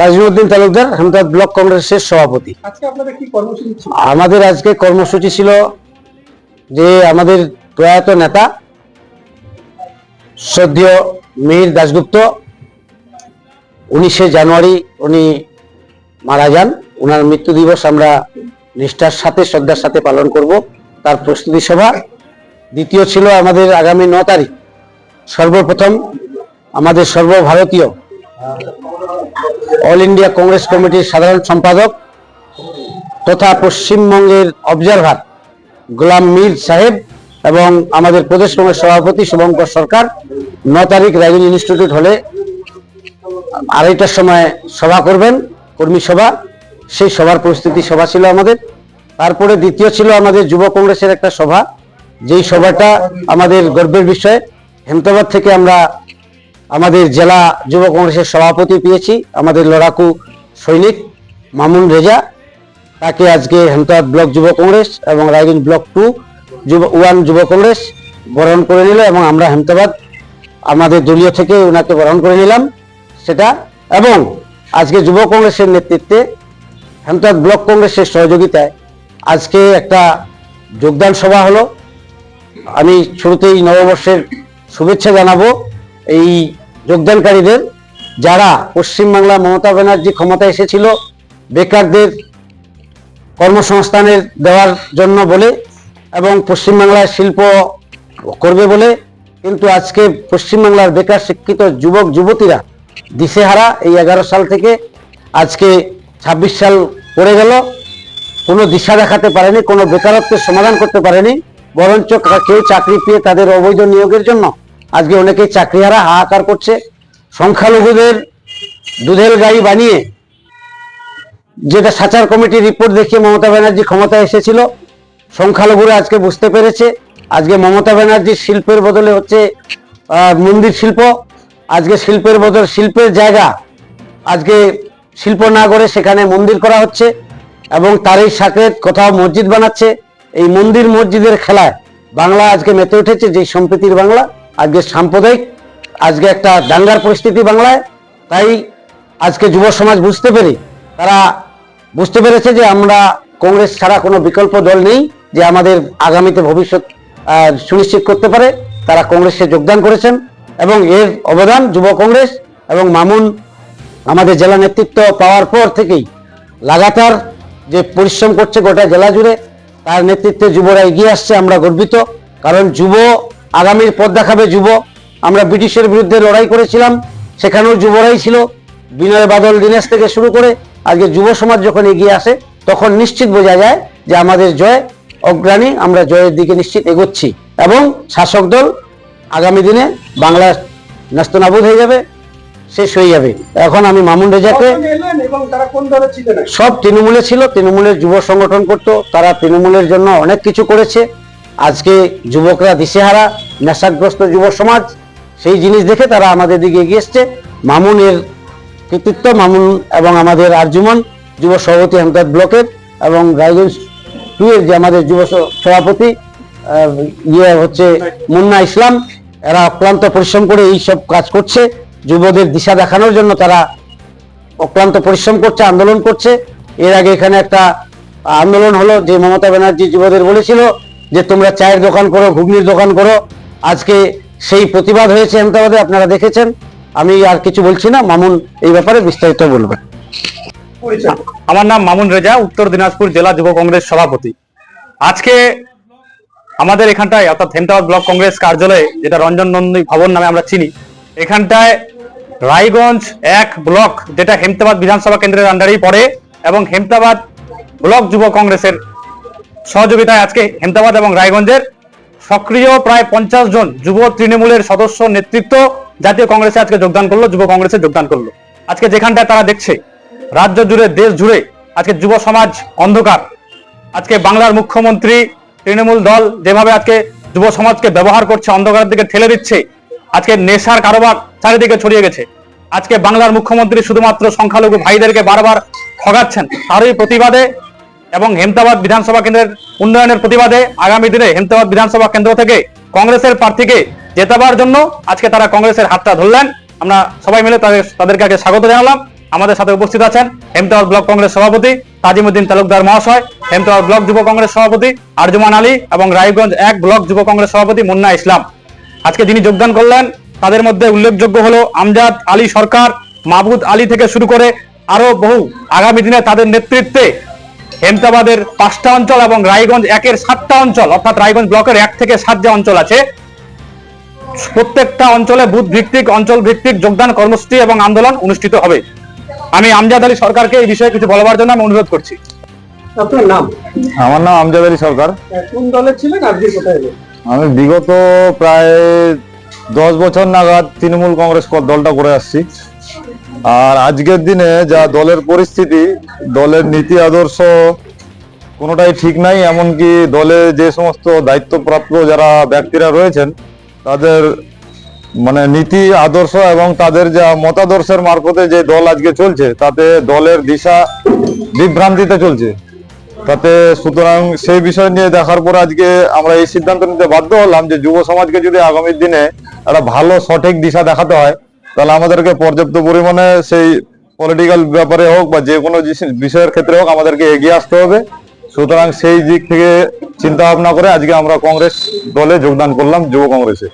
Tajimuddin Talukdar, Hemtabad block কংগ্রেসের সভাপতি। আমাদের আজকে কর্মসূচি ছিল যে আমাদের প্রয়াত নেতা শ্রদ্ধেয় মিহির দাশগুপ্ত 19শে জানুয়ারি উনি মারা যান। ওনার মৃত্যু দিবস আমরা নিষ্ঠার সাথে শ্রদ্ধার সাথে পালন করব, তার প্রস্তুতি সভা। দ্বিতীয় ছিল আমাদের আগামী 9 তারিখ সর্বপ্রথম আমাদের সর্বভারতীয় অল ইন্ডিয়া কংগ্রেস কমিটির সাধারণ সম্পাদক তথা পশ্চিমবঙ্গের অবজারভার গোলাম মীর সাহেব এবং আমাদের প্রদেশ কংগ্রেস সভাপতি শুভঙ্কর সরকার 9 তারিখ রায়গঞ্জ ইনস্টিটিউট হলে 2:30টার সময় সভা করবেন, কর্মী সভা। সেই সভার প্রস্তুতি সভা ছিল আমাদের। তারপরে দ্বিতীয় ছিল আমাদের যুব কংগ্রেসের একটা সভা, যেই সভাটা আমাদের গর্বের বিষয়। হেমতাবাদ থেকে আমরা আমাদের জেলা যুব কংগ্রেসের সভাপতি পেয়েছি, আমাদের লড়াকু সৈনিক মামুন রেজা। তাকে আজকে হেমতাবাদ ব্লক যুব কংগ্রেস এবং রায়গঞ্জ ব্লক 2 যুব কংগ্রেস বরণ করে নিল এবং আমরা হেমতাবাদ আমাদের দলীয় থেকে ওনাকে বরণ করে নিলাম সেটা। এবং আজকে যুব কংগ্রেসের নেতৃত্বে হেমতাবাদ ব্লক কংগ্রেসের সহযোগিতায় আজকে একটা যোগদান সভা হলো। আমি শুরুতেই নববর্ষের শুভেচ্ছা জানাবো এই যোগদানকারীদের, যারা পশ্চিমবাংলা মমতা ব্যানার্জি ক্ষমতায় এসেছিল বেকারদের কর্মসংস্থানের দেওয়ার জন্য বলে এবং পশ্চিমবাংলায় শিল্প করবে বলে, কিন্তু আজকে পশ্চিমবাংলার বেকার শিক্ষিত যুবক যুবতীরা দিশেহারা। এই 11 সাল থেকে আজকে 26 সাল পড়ে গেল, কোনো দিশা দেখাতে পারেনি, কোনো বেকারত্বের সমাধান করতে পারেনি, বরঞ্চ কেউ চাকরি পেয়ে তাদের অবৈধ নিয়োগের জন্য আজকে অনেকেই চাকরিহারা হাহাকার করছে। সংখ্যালঘুদের দুধের গাই বানিয়ে, যেটা সাচার কমিটির রিপোর্ট দেখিয়ে মমতা ব্যানার্জি ক্ষমতায় এসেছিল, সংখ্যালঘুরা আজকে বুঝতে পেরেছে আজকে মমতা ব্যানার্জির শিল্পের বদলে হচ্ছে মন্দির শিল্প। আজকে শিল্পের বদল শিল্পের জায়গা আজকে শিল্প না করে সেখানে মন্দির করা হচ্ছে এবং তারই সাথে কোথাও মসজিদ বানাচ্ছে। এই মন্দির মসজিদের খেলায় বাংলা আজকে মেতে উঠেছে, যে সম্প্রীতির বাংলা আজকে সাম্প্রদায়িক, আজকে একটা দাঙ্গার পরিস্থিতি বাংলায়। তাই আজকে যুব সমাজ তারা বুঝতে পেরেছে যে আমরা কংগ্রেস ছাড়া কোনো বিকল্প দল নেই যে আমাদের আগামীতে ভবিষ্যৎ সুনিশ্চিত করতে পারে। তারা কংগ্রেসে যোগদান করেছেন এবং এর অবদান যুব কংগ্রেস এবং মামুন আমাদের জেলা নেতৃত্ব পাওয়ার পর থেকেই লাগাতার যে পরিশ্রম করছে গোটা জেলা জুড়ে, তার নেতৃত্বে যুবরা এগিয়ে আসছে। আমরা গর্বিত, কারণ যুব আগামীর পথ দেখাবে। যুব, আমরা ব্রিটিশের বিরুদ্ধে লড়াই করেছিলাম, সেখানেও যুবরাই ছিল, বিনয় বাদল দীনেশ থেকে শুরু করে। আজকে যুব সমাজ যখন এগিয়ে আসে তখন নিশ্চিত বোঝা যায় যে আমাদের জয় অগ্রণী, আমরা জয়ের দিকে নিশ্চিত এগোচ্ছি এবং শাসক দল আগামী দিনে বাংলা নাস্তানাবুদ হয়ে যাবে, শেষ হয়ে যাবে। এখন আমি মামুন রেজাকে, সব তৃণমূলে ছিল, তৃণমূলের যুব সংগঠন করতো, তারা তৃণমূলের জন্য অনেক কিছু করেছে। আজকে যুবকরা দিশেহারা, নেশাগ্রস্ত যুব সমাজ, সেই জিনিস দেখে তারা আমাদের দিকে এগিয়ে এসছে। মামুনের কৃতিত্ব, মামুন এবং আমাদের আরজুমন যুব সভাপতি হেমতাবাদ ব্লকের এবং রায়গঞ্জ 2 এর যে আমাদের যুব সভাপতি হচ্ছে মুন্না ইসলাম, এরা অক্লান্ত পরিশ্রম করে এই সব কাজ করছে। যুবদের দিশা দেখানোর জন্য তারা অক্লান্ত পরিশ্রম করছে, আন্দোলন করছে। এর আগে এখানে একটা আন্দোলন হলো যে মমতা ব্যানার্জি যুবদের বলেছিল যে তোমরা চায়ের দোকান করো, ঘুগনির দোকান করো। আজকে সেই প্রতিবাদ হয়েছে হেমতাবাদে, আপনারা দেখেছেন। আমি আর কিছু বলছি না, মামুন এই ব্যাপারে বিস্তারিত বলবেন। আমার নাম মামুন রেজা, উত্তর দিনাজপুর জেলা যুব কংগ্রেস সভাপতি। আজকে আমাদের এখানটায় অর্থাৎ হেমতাবাদ ব্লক কংগ্রেস কার্যালয়ে, যেটা রঞ্জন নন্দী ভবন নামে আমরা চিনি, এখানটায় রায়গঞ্জ 1 ব্লক, যেটা হেমতাবাদ বিধানসভা কেন্দ্রের আন্ডারেই পড়ে, এবং হেমতাবাদ ব্লক যুব কংগ্রেসের সহযোগিতায় আজকে হেমতাবাদ এবং রায়গঞ্জের সক্রিয় প্রায় 50 জন যুব তৃণমূলের সদস্য নেতৃত্ব জাতীয় কংগ্রেসে আজকে যোগদান করলো, যুব কংগ্রেসে যোগদান করলো। আজকে যেখানটায় তারা দেখছে রাজ্য জুড়ে, দেশ জুড়ে আজকে যুব সমাজ অন্ধকার। আজকে বাংলার মুখ্যমন্ত্রী তৃণমূল দল যেভাবে আজকে যুব সমাজকে ব্যবহার করছে, অন্ধকারের দিকে ঠেলে দিচ্ছে, আজকে নেশার কারবার চারিদিকে ছড়িয়ে গেছে। আজকে বাংলার মুখ্যমন্ত্রী শুধুমাত্র সংখ্যালঘু ভাইদেরকে বারবার ঠগাচ্ছেন, তারই প্রতিবাদে এবং হেমতাবাদ বিধানসভা কেন্দ্রের উন্নয়নের প্রতিবাদে আগামী দিনে হেমতাবাদ বিধানসভা কেন্দ্র থেকে কংগ্রেসের প্রার্থীকে জেতাবার জন্য আজকে তারা কংগ্রেসের হাতটা ধরলেন। আমরা সবাই মিলে তাদেরকে আগে স্বাগত জানালাম আমাদের সাথে উপস্থিত আছেন হেমতাবাদ ব্লক কংগ্রেস সভাপতি তাজিমউদ্দিন তালুকদার মহাশয়, হেমতাবাদ ব্লক যুব কংগ্রেস সভাপতি আরজুমান আলী এবং রায়গঞ্জ 1 ব্লক যুব কংগ্রেস সভাপতি মুন্না ইসলাম। আজকে যিনি যোগদান করলেন তাদের মধ্যে উল্লেখযোগ্য হলো আমজাদ আলী সরকার, মাহবুদ আলী থেকে শুরু করে আরো বহু। আগামী দিনে তাদের নেতৃত্বে হেমতাবাদের 5টা অঞ্চল এবং রায়গঞ্জ 1-এর 7টা অঞ্চল, অর্থাৎ রায়গঞ্জ ব্লকের 1 থেকে 7 যে অঞ্চল আছে, প্রত্যেকটা অঞ্চলে বুথ ভিত্তিক, অঞ্চল ভিত্তিক যোগদান কর্মসূচি এবং আন্দোলন অনুষ্ঠিত হবে। আমি আমজাদ আলী সরকারকে এই বিষয়ে কিছু বলবার জন্য আমি অনুরোধ করছি। আপনার নাম? আমার নাম আমজাদ আলী সরকার। কোন দলে ছিলেন, আজকে কোথায় গেলেন? আমি বিগত প্রায় 10 বছর নাগাদ তৃণমূল কংগ্রেস দলটা করে আসছি। আর আজকের দিনে যা দলের পরিস্থিতি, দলের নীতি আদর্শ কোনোটাই ঠিক নাই। এমনকি দলে যে সমস্ত দায়িত্বপ্রাপ্ত যারা ব্যক্তিরা রয়েছেন তাদের মানে নীতি আদর্শ এবং তাদের যা মতাদর্শের মারফতে যে দল আজকে চলছে, তাতে দলের দিশা বিভ্রান্তিতে চলছে। তাতে সুতরাং সেই বিষয় নিয়ে দেখার পর আজকে আমরা এই সিদ্ধান্ত নিতে বাধ্য হলাম যে যুব সমাজকে যদি আগামী দিনে একটা ভালো সঠিক দিশা দেখাতে হয়, তাহলে আমাদেরকে পর্যাপ্ত পরিমাণে সেই পলিটিক্যাল ব্যাপারে হোক বা যে কোনো বিষয়ের ক্ষেত্রে হোক আমাদেরকে এগিয়ে আসতে হবে। সুতরাং সেই দিক থেকে চিন্তা ভাবনা করে আজকে আমরা কংগ্রেস দলে যোগদান করলাম, যুব কংগ্রেসে।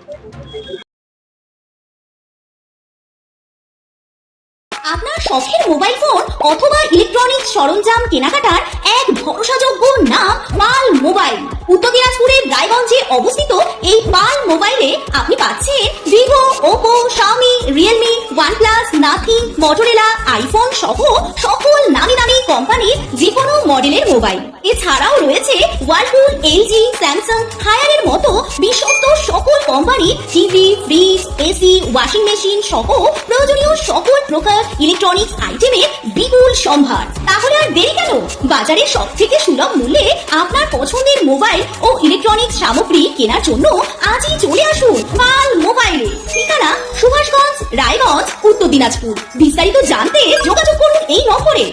আপনার শখের মোবাইল ফোন অথবা ইলেকট্রনিক্স সরঞ্জাম কেনাকাটার এক ভরসাযোগ্য নাম পাল মোবাইল। উত্তর দিনাজপুরের রায়গঞ্জে অবস্থিত এই পাল মোবাইলে আপনি পাচ্ছেন Vivo, Oppo, Xiaomi, Realme, OnePlus, nothing, Motorola, iPhone সহ সকল নামি দামি কোম্পানির যে কোনো মডেলের মোবাইল। এছাড়াও রয়েছে ওয়ালপুল, এলজি, স্যামসাং, হায়ারের মতো বিশ্বস্ত সকল কোম্পানির TV, fridge, AC, washing machine সহ প্রয়োজনীয় সকল প্রকার ইলেকট্রনিক্স আইটেমের বিপুল সম্ভার। তাহলে আর দেরি কেন? বাজারে সব থেকে সুলভ মূল্যে আপনার পছন্দের মোবাইল ও ইলেকট্রনিক্স সামগ্রী কেনার জন্য আজই চলে আসুন পাল মোবাইলে। ঠিকানা সুভাষগঞ্জ, রায়গঞ্জ, উত্তর দিনাজপুর। বিস্তারিত জানতে যোগাযোগ করুন এই নম্বরে।